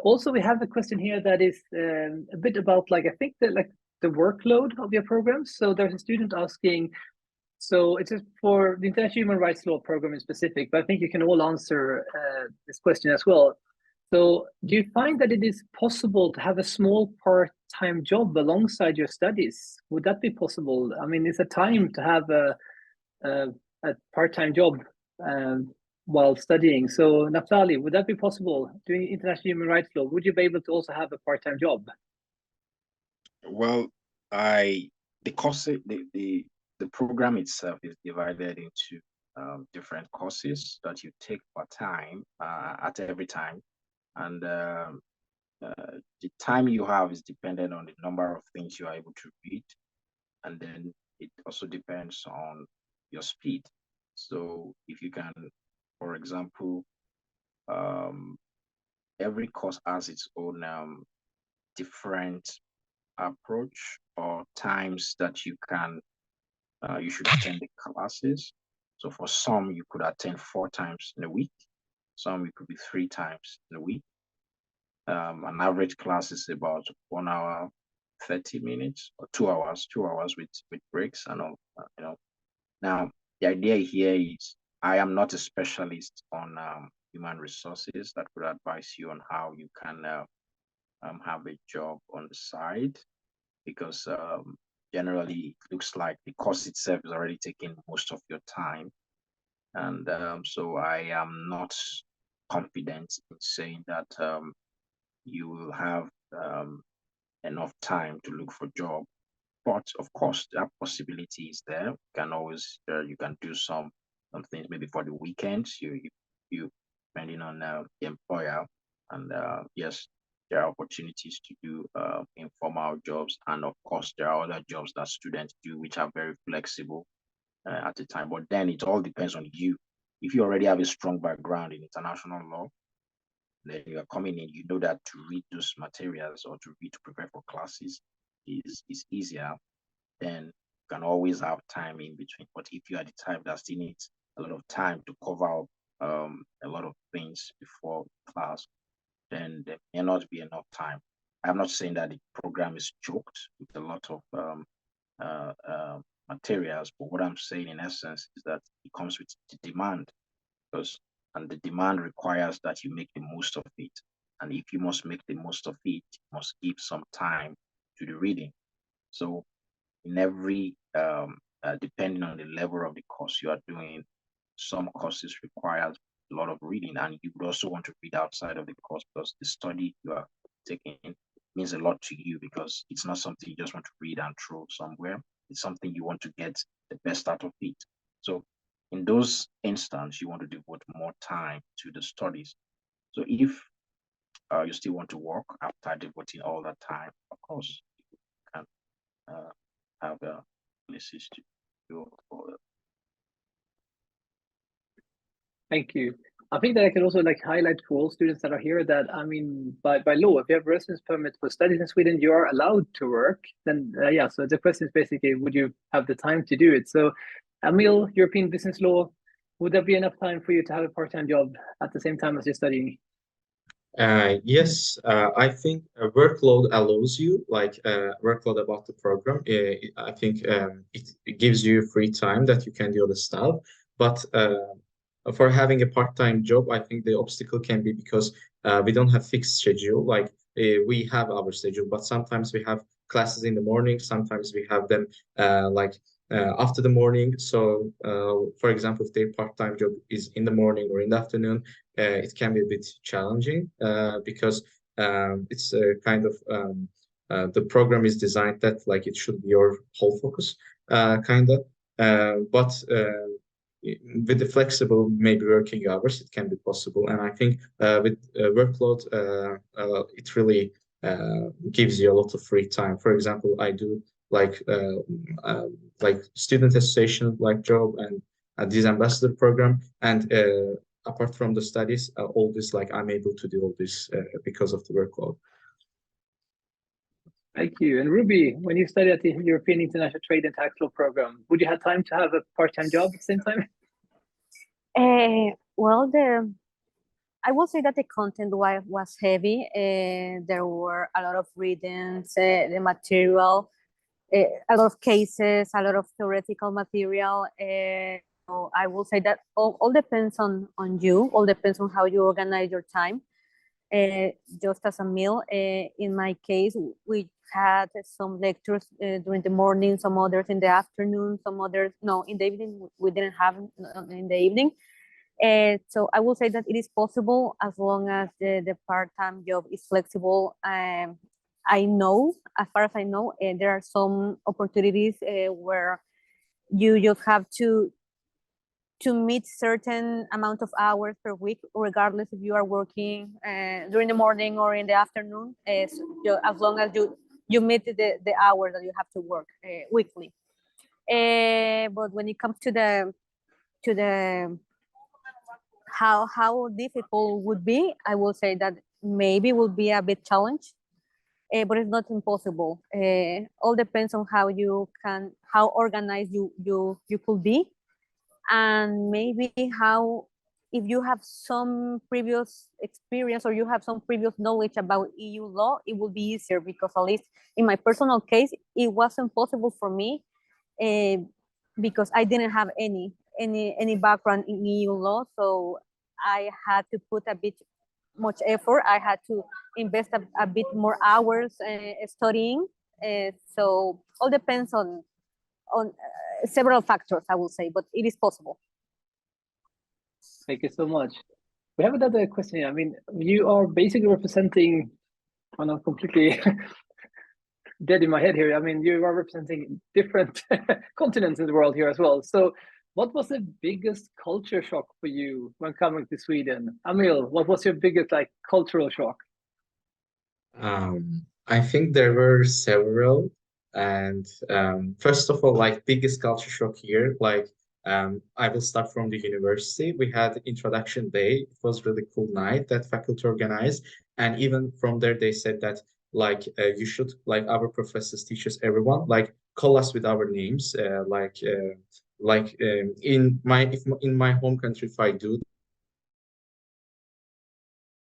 Also, we have a question here that is a bit about like I think that like the workload of your programs. So there's a student asking. So it's just for the International Human Rights Law program in specific, but I think you can all answer this question as well. So do you find that it is possible to have a small part-time job alongside your studies? Would that be possible? I mean, it's a time to have a part-time job while studying. So Natalia, would that be possible doing international human rights law? Would you be able to also have a part-time job? Well, the program itself is divided into different courses that you take per time at every time. And the time you have is dependent on the number of things you are able to read. And then it also depends on your speed. So if you can, for example, every course has its own different approach or times that you should attend the classes. So for some, you could attend 4 times in a week. Some it could be 3 times in a week. An average class is about 1 hour, 30 minutes, or 2 hours, 2 hours with breaks and all. Now the idea here is I am not a specialist on human resources that could advise you on how you can have a job on the side, because generally it looks like the course itself is already taking most of your time. And so I am not confident in saying that you will have enough time to look for a job But of course, that possibility is there. You can always you can do some things maybe for the weekends. You depending on the employer, and yes, there are opportunities to do informal jobs, and of course, there are other jobs that students do which are very flexible at the time. But then it all depends on you. If you already have a strong background in international law, then you are coming in, you know that to read those materials or to prepare for classes is easier. Then you can always have time in between. But if you are the type that still needs a lot of time to cover up a lot of things before class, then there may not be enough time. I'm not saying that the program is choked with a lot of materials, but what I'm saying in essence is that it comes with the demand, and the demand requires that you make the most of it. And if you must make the most of it, you must give some time to the reading. So in every, depending on the level of the course you are doing, some courses require a lot of reading, and you would also want to read outside of the course because the study you are taking means a lot to you, because it's not something you just want to read and throw somewhere. It's something you want to get the best out of it. So in those instances, you want to devote more time to the studies. So if you still want to work after devoting all that time, of course, you can have places to go. Thank you. I think that I can also highlight for all students that are here that, I mean, by law, if you have residence permit for studies in Sweden, you are allowed to work. Then yeah, so the question is basically, would you have the time to do it? So Amil, European business law, would there be enough time for you to have a part-time job at the same time as you're studying? Yes, I think a workload allows you, workload about the program. I think it gives you free time that you can do other stuff. But for having a part-time job, I think the obstacle can be because we don't have fixed schedule. We have our schedule, but sometimes we have classes in the morning. Sometimes we have them after the morning. So, for example, if their part-time job is in the morning or in the afternoon, it can be a bit challenging because it's a kind of the program is designed that it should be your whole focus, kind of. But with the flexible maybe working hours, it can be possible. And I think with workload, it really gives you a lot of free time. For example, I do student association job and this ambassador program, and apart from the studies, all this I'm able to do all this because of the workload. Thank you. And Ruby, when you studied at the European International Trade and Tax Law program, would you have time to have a part-time job at the same time? Well, I will say that the content was heavy. There were a lot of readings, the material, a lot of cases, a lot of theoretical material. So I will say that all depends on you. All depends on how you organize your time. Just as a meal, in my case, we had some lectures during the morning, some others in the afternoon, some others in the evening. We didn't have in the evening. So I will say that it is possible as long as the part-time job is flexible. I know, as far as I know, there are some opportunities where you just have to meet certain amount of hours per week, regardless if you are working during the morning or in the afternoon, as long as you meet the hour that you have to work weekly. But when it comes to the how difficult would be, I will say that maybe will be a bit challenge, but it's not impossible. All depends on how organized you could be, and maybe how, if you have some previous experience or you have some previous knowledge about EU law, it will be easier, because at least in my personal case, it wasn't possible for me because I didn't have any background in EU law. So I had to put a bit much effort. I had to invest a bit more hours studying. So all depends on several factors, I will say, but it is possible. Thank you so much. We have another question here. I mean, you are basically representing, well, not completely, dead in my head here. I mean, you are representing different continents in the world here as well. So what was the biggest culture shock for you when coming to Sweden? Amil, what was your biggest like cultural shock? I think there were several, and first of all, like biggest culture shock here, like I will start from the university. We had introduction day. It was really cool night that faculty organized, and even from there they said that like you should like our professors, teachers, everyone like call us with our names. In my home country, if I do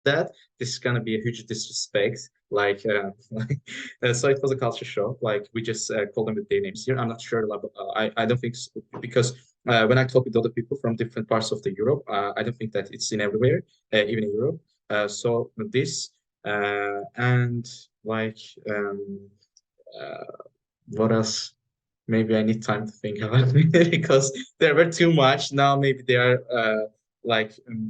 that, this is gonna be a huge disrespect. So it was a culture shock. Like we just call them with their names here. I'm not sure. I don't think so, because when I talk with other people from different parts of the Europe, I don't think that it's in everywhere, even in Europe. So this and like uh, what else? Maybe I need time to think about it because there were too much. Now maybe they are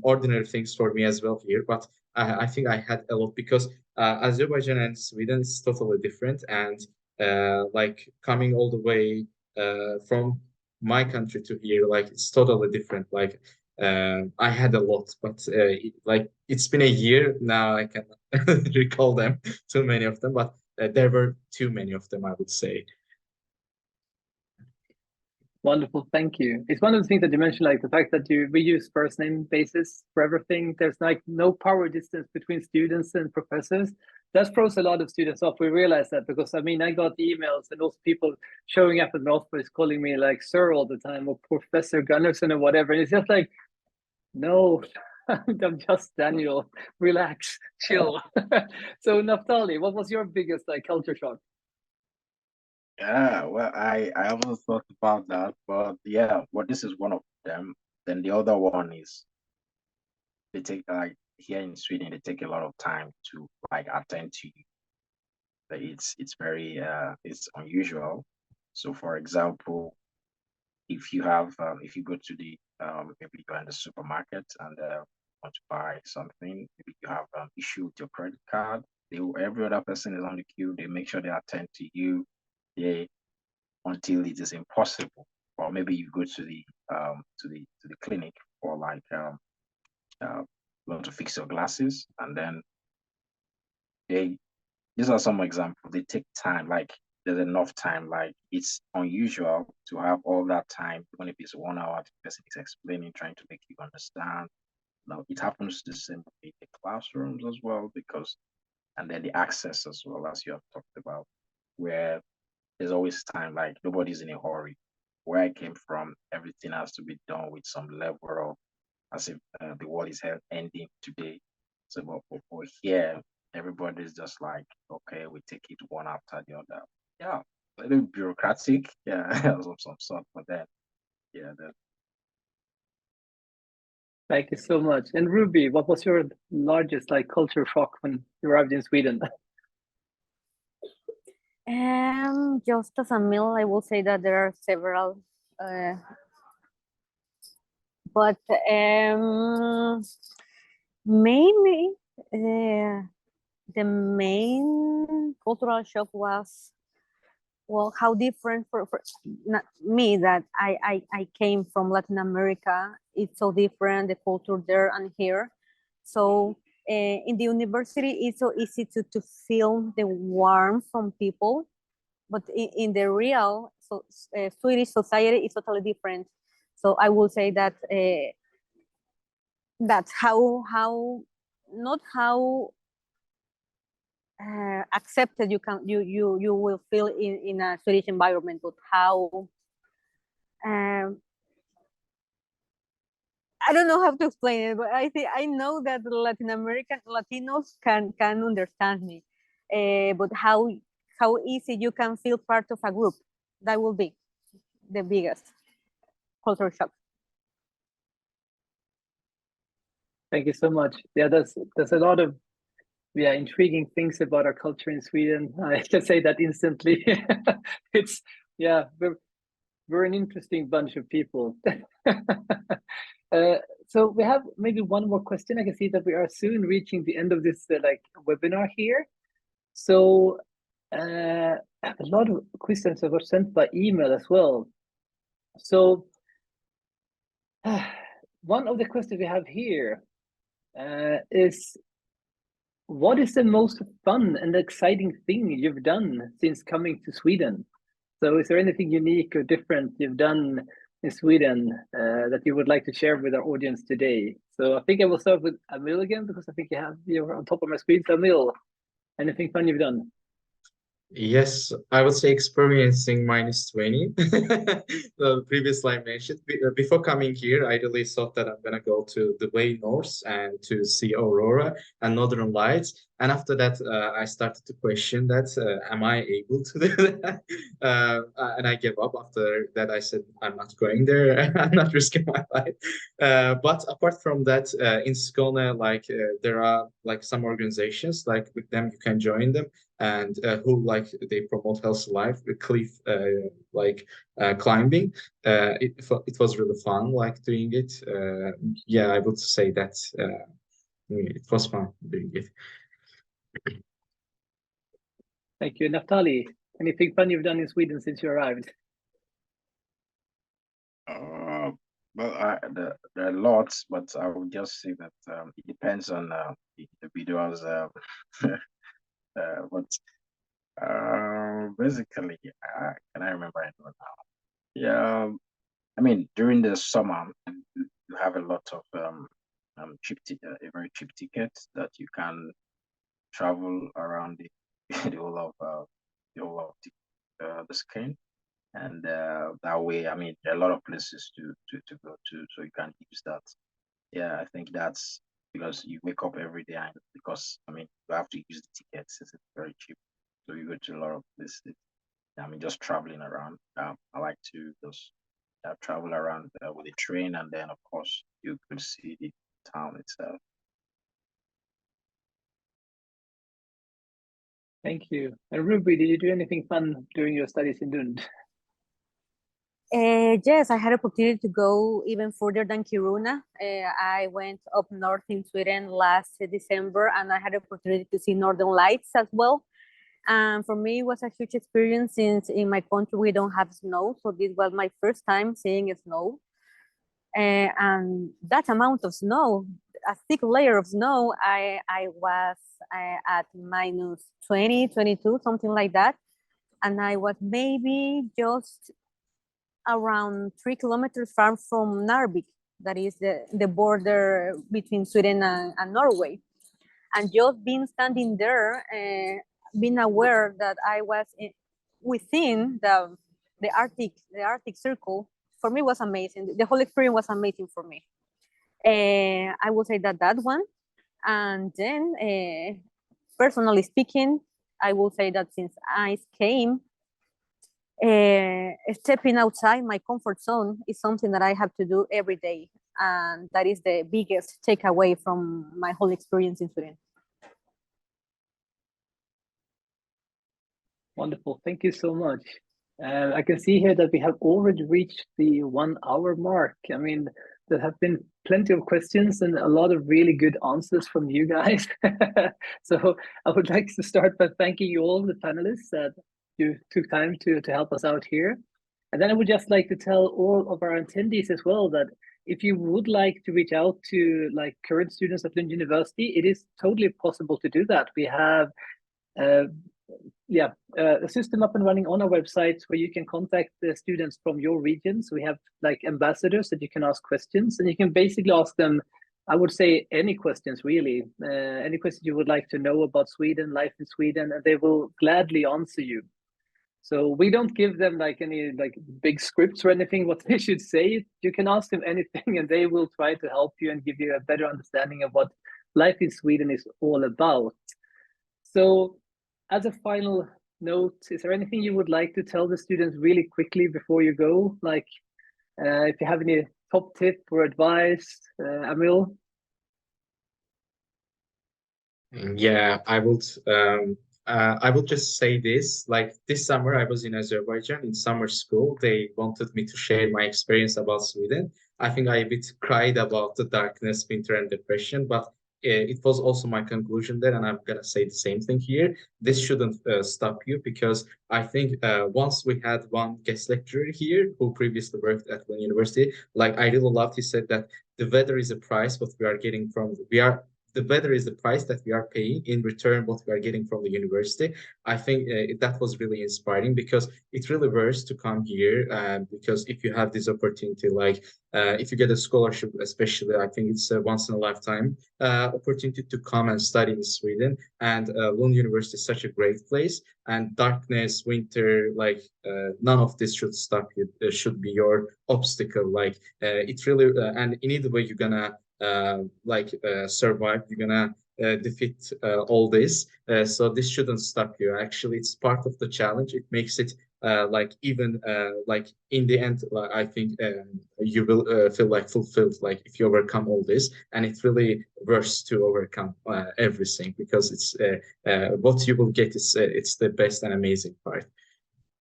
ordinary things for me as well here. But I think I had a lot because Azerbaijan and Sweden is totally different, and like coming all the way from my country to here, like it's totally different. Like I had a lot, but like it's been a year now. I can recall them, too many of them, but there were too many of them, I would say. Wonderful, thank you. It's one of the things that you mentioned, like the fact that we use first name basis for everything. There's like no power distance between students and professors. That throws a lot of students off. We realize that because I mean, I got emails and those people showing up at the office calling me like sir all the time or Professor Gunnarsson or whatever. And it's just like, no, I'm just Daniel. Relax, chill. So Naftali, what was your biggest like culture shock? Yeah, well, I haven't thought about that, but yeah, well, this is one of them. Then the other one is they take like here in Sweden, they take a lot of time to like attend to you. Like, it's very it's unusual. So for example, if you go to the maybe you're in the supermarket and want to buy something, maybe you have issue with your credit card. Every other person is on the queue. They make sure they attend to you. They until it is impossible. Or maybe you go to the clinic for like you want to fix your glasses, and then they these are some examples. They take time, like there's enough time, like it's unusual to have all that time, even if it's 1 hour, the person is explaining, trying to make you understand. Now it happens the same in the classrooms as well, because and then the access as well, as you have talked about, where there's always time, like nobody's in a hurry. Where I came from, everything has to be done with some level of as if the world is ending today. So, but for here, everybody's just like, okay, we take it one after the other. Yeah, a little bureaucratic, yeah, of some sort, but then, yeah, Thank you so much. And Ruby, what was your largest like culture shock when you arrived in Sweden? Just as a meal, I will say that there are several, but maybe the main cultural shock was, well, how different for not me, that I came from Latin America. It's so different, the culture there and here. So in the university, it's so easy to feel the warmth from people, but in the real Swedish society is totally different. So I will say that that's how not how accepted you will feel in a Swedish environment, but how I don't know how to explain it, but I think I know that the Latin American Latinos can understand me, but how easy you can feel part of a group, that will be the biggest culture shock. Thank you so much. Yeah, there's a lot of intriguing things about our culture in Sweden. I can say that instantly. It's we're an interesting bunch of people. So we have maybe one more question. I can see that we are soon reaching the end of this webinar here. So a lot of questions that were sent by email as well. So one of the questions we have here is, what is the most fun and exciting thing you've done since coming to Sweden? So is there anything unique or different you've done in Sweden that you would like to share with our audience today? So I think I will start with Amil again, because I think you're on top of my screen. So Amil, anything fun you've done? Yes, I would say experiencing -20. The previous slide mentioned. Before coming here, I really thought that I'm gonna go to the way north and to see Aurora and Northern Lights. And after that, I started to question that, am I able to do that? And I gave up. After that, I said, I'm not going there. I'm not risking my life. But apart from that, in Skåne, like there are like some organizations, like with them you can join them, and who like they promote healthy life, cliff climbing. It was really fun, like doing it. Yeah, I would say that it was fun doing it. Thank you. Natalia, anything fun you've done in Sweden since you arrived? Well, there are lots, but I would just say that it depends on the individual's but basically, can I remember it now? Yeah, I mean, during the summer, you have a lot of cheap a very cheap ticket that you can travel around the the whole of the skin, and that way, I mean, there are a lot of places to go to, so you can use that. Yeah, I think that's because you wake up every day, and because I mean, you have to use the tickets, it's very cheap, so you go to a lot of places. I mean, just traveling around. I like to just travel around with the train, and then of course you could see the town itself. Thank you. And Ruby, did you do anything fun during your studies in Lund? Yes, I had opportunity to go even further than Kiruna. I went up north in Sweden last December, and I had opportunity to see Northern Lights as well. And for me, it was a huge experience since in my country we don't have snow, so this was my first time seeing snow. And that amount of snow, a thick layer of snow, I was at -20, 22, something like that, and I was maybe just around 3 kilometers far from Narvik, that is the border between Sweden and Norway. And just being standing there, being aware that I was within the Arctic Circle, for me was amazing. The whole experience was amazing for me. I would say that one. And then, personally speaking, I will say that since I came, stepping outside my comfort zone is something that I have to do every day. And that is the biggest takeaway from my whole experience in Sweden. Wonderful. Thank you so much. I can see here that we have already reached the 1 hour mark. I mean, there have been plenty of questions and a lot of really good answers from you guys. So I would like to start by thanking you all, the panelists, that you took time to help us out here. And then I would just like to tell all of our attendees as well that if you would like to reach out to like current students at Lund University, it is totally possible to do that. We have a system up and running on our website where you can contact the students from your regions. We have like ambassadors that you can ask questions, and you can basically ask them, I would say, any questions really, any questions you would like to know about Sweden, life in Sweden, and they will gladly answer you. So we don't give them like any like big scripts or anything what they should say. You can ask them anything and they will try to help you and give you a better understanding of what life in Sweden is all about. So as a final note, is there anything you would like to tell the students really quickly before you go? Like if you have any top tip or advice, Amil? Yeah, I would just say this, like this summer I was in Azerbaijan in summer school. They wanted me to share my experience about Sweden. I think I a bit cried about the darkness, winter and depression, but it was also my conclusion there, and I'm gonna say the same thing here. This shouldn't stop you, because I think once we had one guest lecturer here who previously worked at Lund University, like I really loved, he said that the weather is a price what we are getting from the weather is the price that we are paying in return what we are getting from the university. I think that was really inspiring, because it really works to come here, because if you have this opportunity, like if you get a scholarship, especially, I think it's a once in a lifetime opportunity to come and study in Sweden. And Lund University is such a great place. And darkness, winter, like none of this should stop you. Should be your obstacle. Like it really, and in either way, you're gonna survive. You're gonna defeat all this. So this shouldn't stop you. Actually, it's part of the challenge. It makes it even like in the end, I think you will feel like fulfilled, like if you overcome all this. And it really works to overcome everything, because it's what you will get is it's the best and amazing part.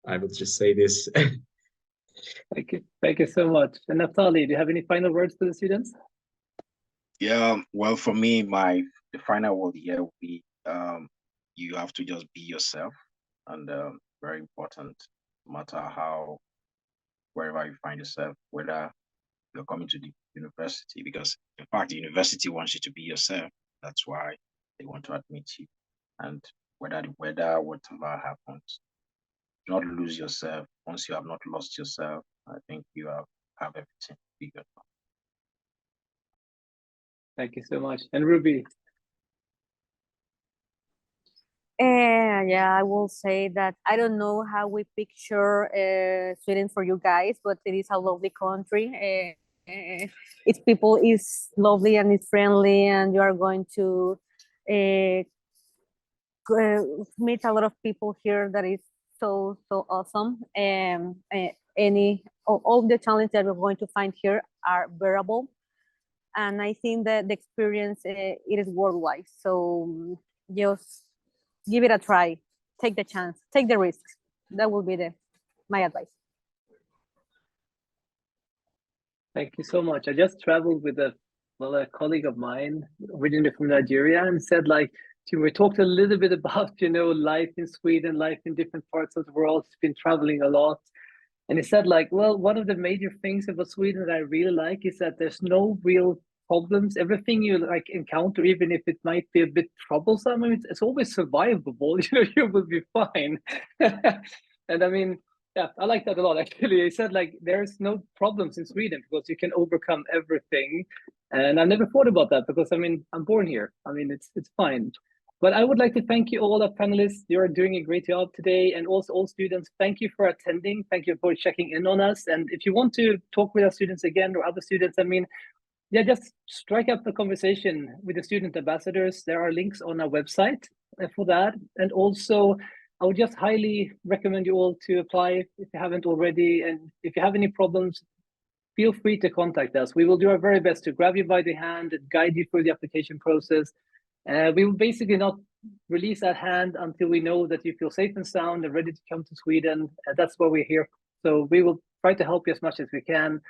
I would just say this. Thank you so much. And Natalia, do you have any final words to the students? Yeah, well, for me, the final word here will be you have to just be yourself, and very important, no matter wherever you find yourself, whether you're coming to the university, because in fact the university wants you to be yourself. That's why they want to admit you. And whether the weather, whatever happens, do not lose yourself. Once you have not lost yourself, I think you have everything figured out. Thank you so much. And Ruby? Yeah, I will say that I don't know how we picture Sweden for you guys, but it is a lovely country. Its people is lovely and it's friendly, and you are going to meet a lot of people here that is so awesome. All the challenges that we're going to find here are bearable, and I think that the experience it is worldwide. So just give it a try, take the chance, take the risk. That will be my advice. Thank you so much. I just traveled with a colleague of mine, originally from Nigeria, and said we talked a little bit about life in Sweden, life in different parts of the world. He's been traveling a lot, and he said one of the major things about Sweden that I really like is that there's no real problems. Everything you encounter, even if it might be a bit troublesome, it's always survivable. You will be fine. And I mean, yeah, I like that a lot, actually. He said there's no problems in Sweden because you can overcome everything. And I never thought about that, because I'm born here. It's fine. But I would like to thank you all, our panelists. You're doing a great job today. And also all students, thank you for attending. Thank you for checking in on us. And if you want to talk with our students again, or other students, yeah, just strike up the conversation with the student ambassadors. There are links on our website for that. And also, I would just highly recommend you all to apply if you haven't already. And if you have any problems, feel free to contact us. We will do our very best to grab you by the hand and guide you through the application process. We will basically not release that hand until we know that you feel safe and sound and ready to come to Sweden. That's what we're here. So we will try to help you as much as we can.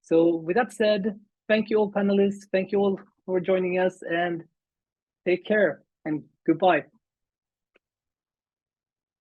So with that said, thank you all panelists. Thank you all for joining us, and take care and goodbye.